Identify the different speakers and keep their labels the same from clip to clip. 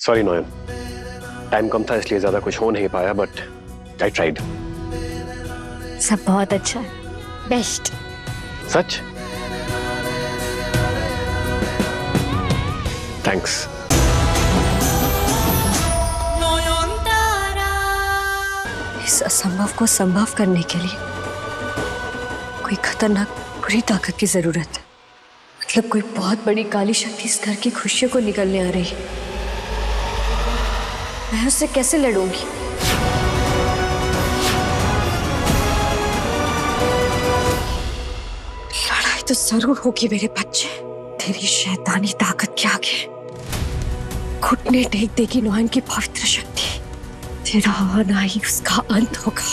Speaker 1: Sorry Noyan, time कम था इसलिए ज्यादा कुछ हो नहीं पाया, बट आई ट्राइड।
Speaker 2: सब बहुत अच्छा है, बेस्ट।
Speaker 1: सच? थैंक्स।
Speaker 2: इस असंभव को संभव करने के लिए कोई खतरनाक बुरी ताकत की जरूरत है। मतलब कोई बहुत बड़ी काली शक्ति इस घर की खुशियों को निकलने आ रही है। मैं उससे कैसे लड़ूंगी? लड़ाई तो जरूर होगी मेरे बच्चे। तेरी शैतानी ताकत के आगे घुटने टेक देगी नोयन की पवित्र शक्ति। तेरा आना ही उसका अंत होगा।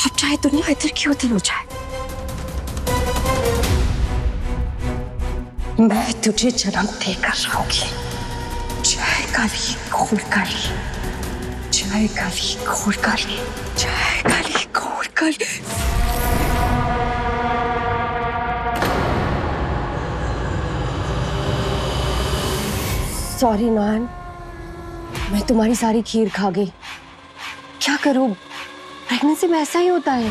Speaker 2: अब चाहे दुनिया इधर की उधर हो जाए, मैं तुझे जन्म देकर रहूंगी। जय काली घोर काली, जय काली घोर काली, जय काली घोर काली। सॉरी नॉन, मैं तुम्हारी सारी खीर खा गई। क्या करूं, प्रेगनेंसी में ऐसा ही होता है।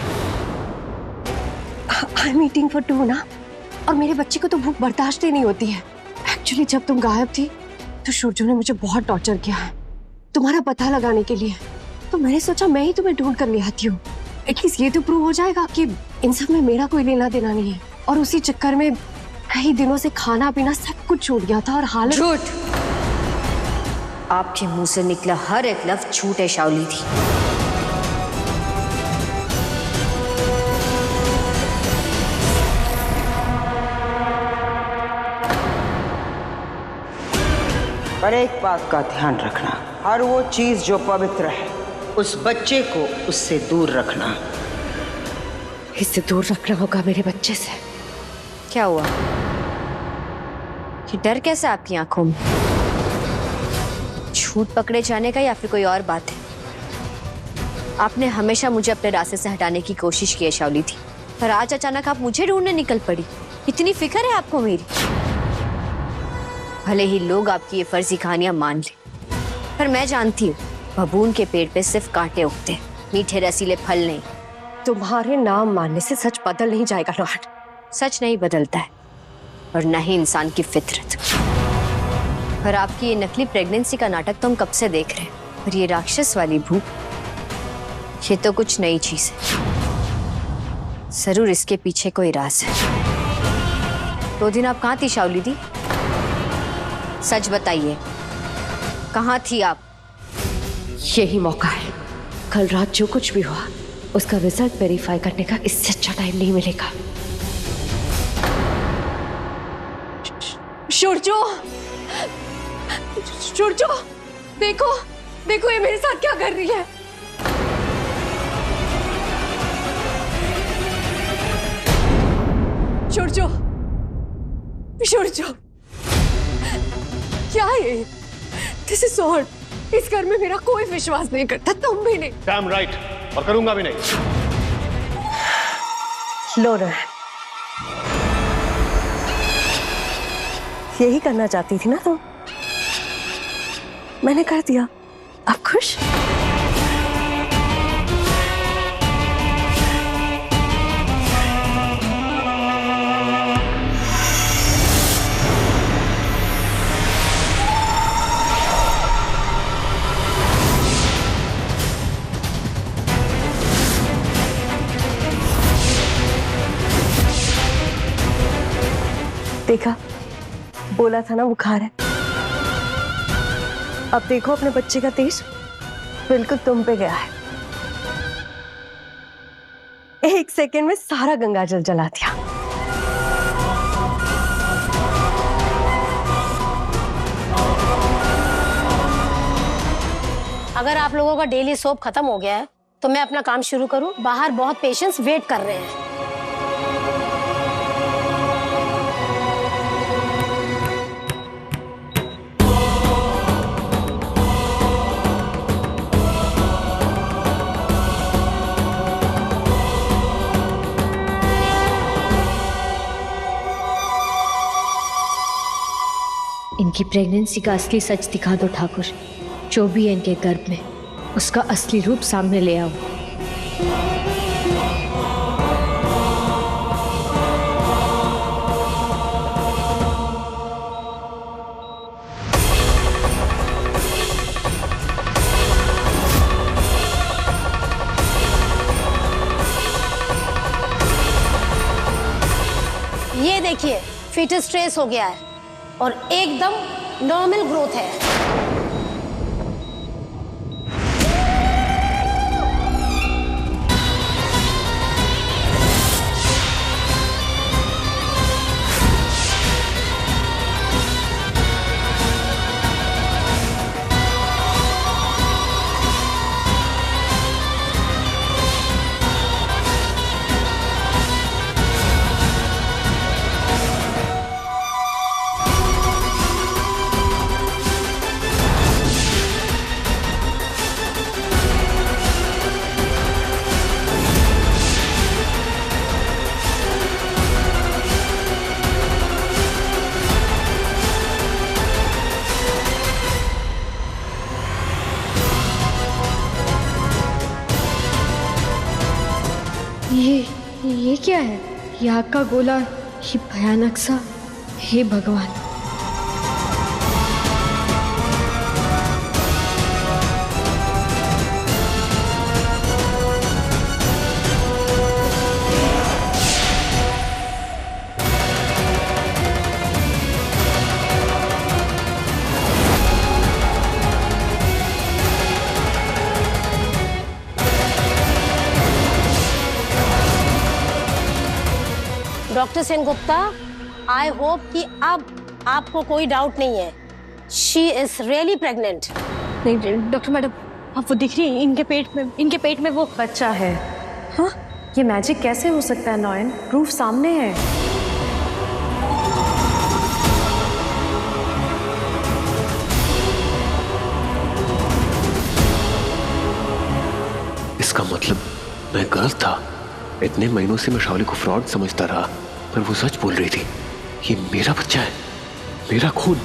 Speaker 2: I am eating for two ना, और मेरे बच्चे को तो भूख बर्दाश्त ही नहीं होती है। एक्चुअली जब तुम गायब थी तो सूरजो ने मुझे बहुत टॉर्चर किया है तुम्हारा पता लगाने के लिए। तो मैंने सोचा मैं ही तुम्हें ढूंढ कर ले आती हूँ। एटलीस्ट ये तो प्रूव हो जाएगा कि इन सब में मेरा कोई लेना देना नहीं है। और उसी चक्कर में कई दिनों से खाना पीना सब कुछ छूट गया था और हालत।
Speaker 3: झूठ। आपके मुंह से निकला हर एक लफ्ज झूठ है शाओली थी।
Speaker 4: पर एक बात का ध्यान रखना, हर वो चीज जो पवित्र है उस बच्चे को उससे दूर रखना।
Speaker 2: इससे दूर रखना होगा मेरे बच्चे से।
Speaker 3: क्या हुआ? ये डर कैसा आपकी आंखों में? झूठ पकड़े जाने का या फिर कोई और बात है? आपने हमेशा मुझे अपने रास्ते से हटाने की कोशिश की है शाओली थी, पर आज अचानक आप मुझे ढूंढने निकल पड़ी। इतनी फिक्र है आपको मेरी? भले ही लोग आपकी ये फर्जी कहानियां मान ले, पर मैं जानती हूँ बबून के पेड़ पे सिर्फ कांटे उगते, मीठे रसीले फल नहीं।
Speaker 2: तुम्हारे नाम मानने से सच बदल नहीं जाएगा रोहन।
Speaker 3: सच नहीं बदलता है, और न ही इंसान की फितरत। पर आपकी ये नकली प्रेगनेंसी का नाटक तो हम कब से देख रहे हैं। और ये राक्षस वाली भूख, ये तो कुछ नई चीज है। जरूर इसके पीछे कोई राज है। 2 दिन आप कहाँ थी शाओली दी? सच बताइए, कहाँ थी आप?
Speaker 2: यही मौका है। कल रात जो कुछ भी हुआ उसका रिजल्ट वेरीफाई करने का इससे अच्छा टाइम नहीं मिलेगा। सूरजो, सूरजो, देखो देखो ये मेरे साथ क्या कर रही है। सूरजो, सूरजो, क्या है ये? This is odd. इस घर में मेरा कोई विश्वास नहीं करता, तुम भी नहीं।
Speaker 1: डैम राइट, और करूंगा भी नहीं।
Speaker 2: लो रहा, यही करना चाहती थी ना तुम? मैंने कर दिया, अब खुश? देखा, बोला था ना बुखार है। अब देखो अपने बच्चे का तेज बिल्कुल तुम पे गया है। 1 सेकेंड में सारा गंगाजल जला दिया।
Speaker 5: अगर आप लोगों का डेली सोप खत्म हो गया है तो मैं अपना काम शुरू करूं। बाहर बहुत पेशेंट्स वेट कर रहे हैं।
Speaker 3: इन इनकी प्रेगनेंसी का असली सच दिखा दो ठाकुर। जो भी है इनके गर्भ में, उसका असली रूप सामने ले आओ।
Speaker 5: ये देखिए, फीटस ट्रेस हो गया है और एकदम नॉर्मल ग्रोथ है।
Speaker 3: ये क्या है? ये आग का गोला, ये भयानक सा। हे भगवान।
Speaker 5: डॉक्टर सेनगुप्ता, आई होप कि अब आपको कोई डाउट नहीं है। She is really pregnant.
Speaker 2: नहीं डॉक्टर मैडम, आप वो दिख रही है, इनके पेट में वो
Speaker 6: बच्चा है। हाँ, ये मैजिक कैसे हो सकता है नॉयन? प्रूफ सामने है।
Speaker 1: इसका मतलब मैं गलत था। इतने महीनों से मैं शाओली को फ्रॉड समझता रहा, पर वो सच बोल रही थी। ये मेरा बच्चा है, मेरा खून।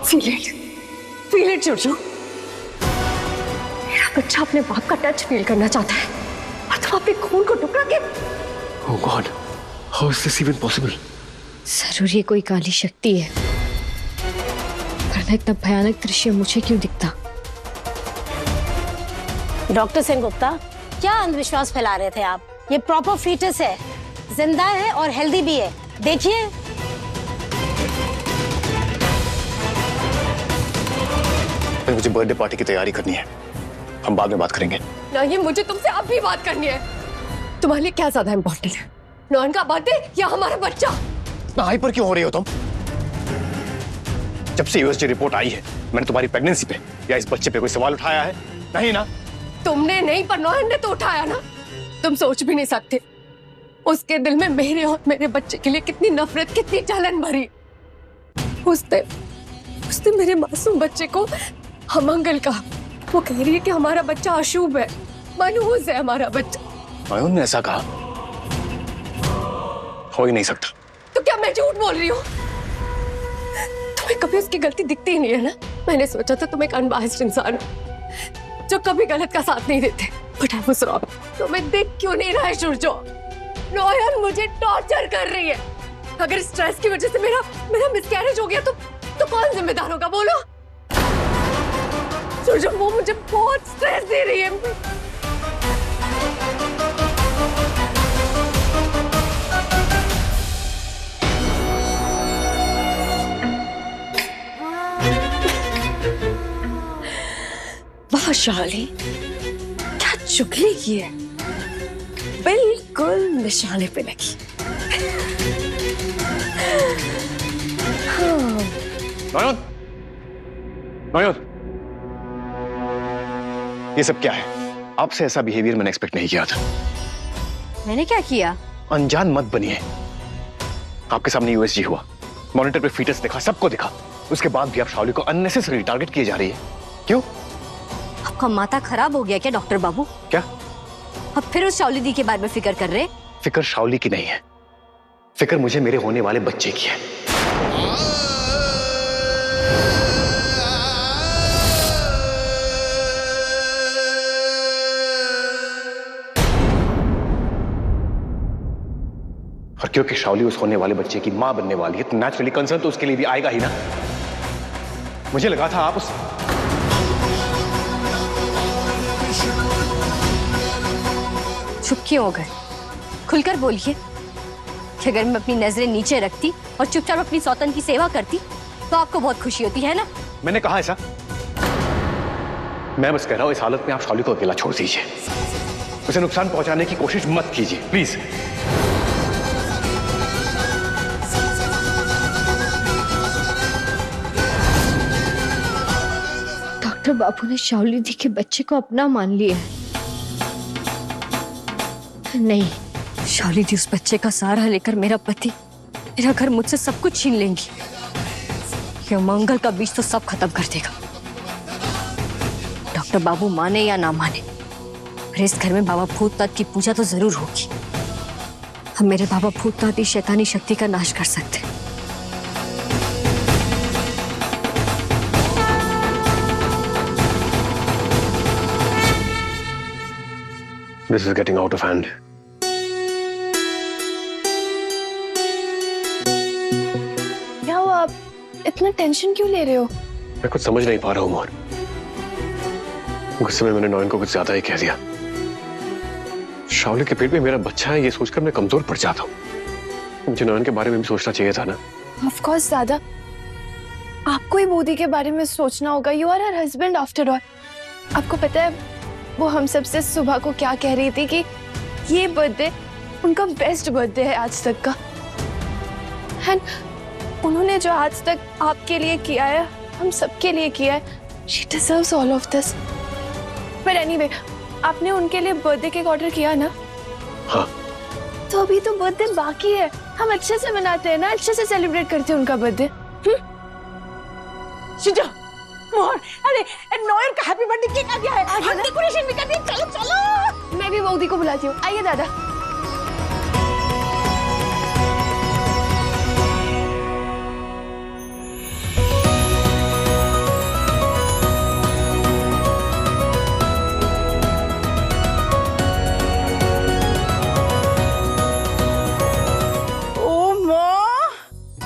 Speaker 2: फील इट जोजो। मेरा बच्चा अपने बाप का टच फील करना चाहता है और तुम अपने खून को टुकड़ा के।
Speaker 1: Oh God, how is this even possible?
Speaker 3: जरूर ये कोई काली शक्ति है, वरना इतना भयानक दृश्य मुझे क्यों दिखता?
Speaker 5: डॉक्टर सेनगुप्ता, क्या अंधविश्वास फैला रहे थे आप? ये प्रॉपर फीटस है, जिंदा है और हेल्दी भी है। देखिए।
Speaker 1: मुझे बर्थडे पार्टी की तैयारी करनी है, हम बाद में बात करेंगे।
Speaker 2: नहीं, मुझे तुमसे अब भी बात करनी है। तुम्हारे लिए क्या ज्यादा इम्पोर्टेंट है, नॉन का बर्थडे या हमारा बच्चा?
Speaker 1: इतना हाइपर क्यों हो रही हो तुम? जब से यूएसजी रिपोर्ट आई है, मैंने तुम्हारी प्रेगनेंसी पे या इस बच्चे पे कोई सवाल उठाया है? नहीं ना।
Speaker 2: तुमने नहीं, पर नॉन ने तो उठाया ना। तुम सोच भी नहीं सकते उसके दिल में मेरे और मेरे बच्चे के लिए कितनी नफरत, कितनी जलन भरी। उसने मेरे मासूम बच्चे को अमंगल कहा। वो कह रही है कि हमारा बच्चा अशुभ है, मनहूस है हमारा बच्चा।
Speaker 1: अयन ने ऐसा कहा? हो ही नहीं सकता।
Speaker 2: तो क्या मैं झूठ बोल रही हूँ? तुम्हें कभी उसकी गलती दिखती ही नहीं है ना। मैंने सोचा था तुम एक अनबायस्ड इंसान हो जो कभी गलत का साथ नहीं देते, बट आई वाज रॉन्ग। तुम्हें देख क्यों नहीं रहा है सूरजो? नॉयन मुझे टॉर्चर कर रही है। अगर स्ट्रेस की वजह से मेरा मिसकैरेज हो गया तो कौन जिम्मेदार होगा बोलो? सूरजो, वो मुझे बहुत स्ट्रेस दे रही है। वाह शाली, क्या चुगली की है, बिल्कुल निशाने पे लगी।
Speaker 1: नॉयन, नॉयन, ये सब क्या है? आपसे ऐसा बिहेवियर मैंने एक्सपेक्ट नहीं किया था।
Speaker 3: मैंने क्या किया?
Speaker 1: अनजान मत बनिए। आपके सामने यूएसजी हुआ, मॉनिटर पे फीटस दिखा, सबको दिखा। उसके बाद भी आप शाओली को अननेसेसरी टारगेट किए जा रही है। क्यों?
Speaker 3: आपका माथा खराब हो गया क्या डॉक्टर बाबू?
Speaker 1: क्या?
Speaker 3: अब फिर उस शाओली दी के बारे में फिक्र कर रहे?
Speaker 1: फिक्र शाओली की नहीं है, फिक्र मुझे मेरे होने वाले बच्चे की है। और क्योंकि शाओली उस होने वाले बच्चे की मां बनने वाली है तो नेचुरली कंसर्न तो उसके लिए भी आएगा ही ना। मुझे लगा था आप उस
Speaker 3: चुप क्यों हो गए? खुलकर बोलिए कि अगर मैं अपनी नजरें नीचे रखती और चुपचाप अपनी सौतन की सेवा करती तो आपको बहुत खुशी होती है ना?
Speaker 1: मैंने कहा ऐसा? मैं बस कह रहा हूं इस हालत में आप शाओली को अकेला छोड़ दीजिए, उसे नुकसान पहुंचाने की कोशिश मत कीजिए प्लीज।
Speaker 3: डॉक्टर बाबू ने शाओली दी के बच्चे को अपना मान लिया है। नहीं, शाओली दी उस बच्चे का सहारा लेकर मेरा पति, मेरा घर, मुझसे सब कुछ छीन लेंगी। ये मंगल का बीज तो सब खत्म कर देगा। डॉक्टर बाबू माने या ना माने, पर इस घर में बाबा भूतनाथ की पूजा तो जरूर होगी। हम मेरे बाबा भूतनाथ की शैतानी शक्ति का नाश कर सकते हैं।
Speaker 1: This is getting out of hand.
Speaker 6: क्या हुआ? आप इतना टेंशन क्यों ले रहे हो?
Speaker 1: मैं कुछ समझ नहीं पा रहा हूँ मोहन। गुस्से में मैंने नॉयन को कुछ ज्यादा ही कह दिया। शाओली के पेट में मेरा बच्चा है ये सोचकर मैं कमजोर पड़ जाता हूँ। मुझे नॉयन के बारे में भी सोचना चाहिए था ना।
Speaker 6: ऑफ कोर्स दादा, आपको ही बोधी के बारे में सोचना होगा। You are her husband after all. आपको पता है वो हम सबसे सुबह को क्या कह रही थी कि ये बर्थडे उनका बेस्ट बर्थडे है आज तक का। एंड उन्होंने जो आज तक आपके लिए किया है, हम सबके लिए किया है, she deserves all of this. पर एनीवे, आपने उनके लिए बर्थडे केक ऑर्डर किया ना?
Speaker 1: हाँ।
Speaker 6: तो अभी तो बर्थडे बाकी है, हम अच्छे से मनाते हैं ना, अच्छे से सेलिब्रेट करते हैं उनका बर्थडे।
Speaker 7: मोहन, अरे नॉयन का हैप्पी बर्थडे केक आ गया है, हम डेकोरेशन भी कर दिए। चलो चलो,
Speaker 6: मैं भी बौदी को बुलाती हूँ। आइए दादा।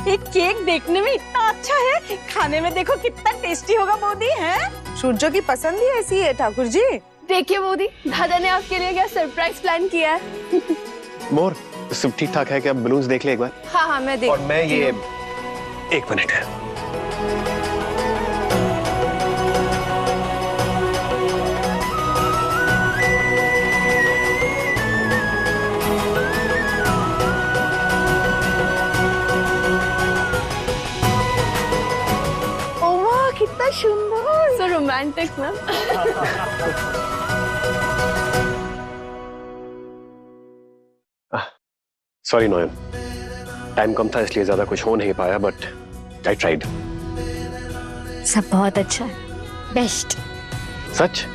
Speaker 7: ये केक देखने में इतना अच्छा है, खाने में देखो कितना टेस्टी होगा मोदी है। सूरजो की पसंद ही ऐसी है ठाकुर जी।
Speaker 6: देखिए मोदी, दादा ने आपके लिए क्या सरप्राइज प्लान किया है।
Speaker 1: मोर, सब ठीक ठाक है क्या? बलून्स देख ले एक बार।
Speaker 6: हाँ हाँ मैं देख।
Speaker 1: और मैं ये एक मिनट है।
Speaker 6: कितना सुंदर, so रोमांटिक ना।
Speaker 1: सॉरी नॉयन, टाइम कम था इसलिए ज्यादा कुछ हो नहीं पाया, बट आई ट्राइड।
Speaker 3: सब बहुत अच्छा है, बेस्ट।
Speaker 1: सच?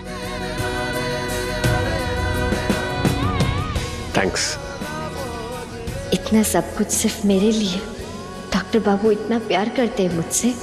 Speaker 1: थैंक्स।
Speaker 3: इतना सब कुछ सिर्फ मेरे लिए? डॉक्टर बाबू इतना प्यार करते हैं मुझसे।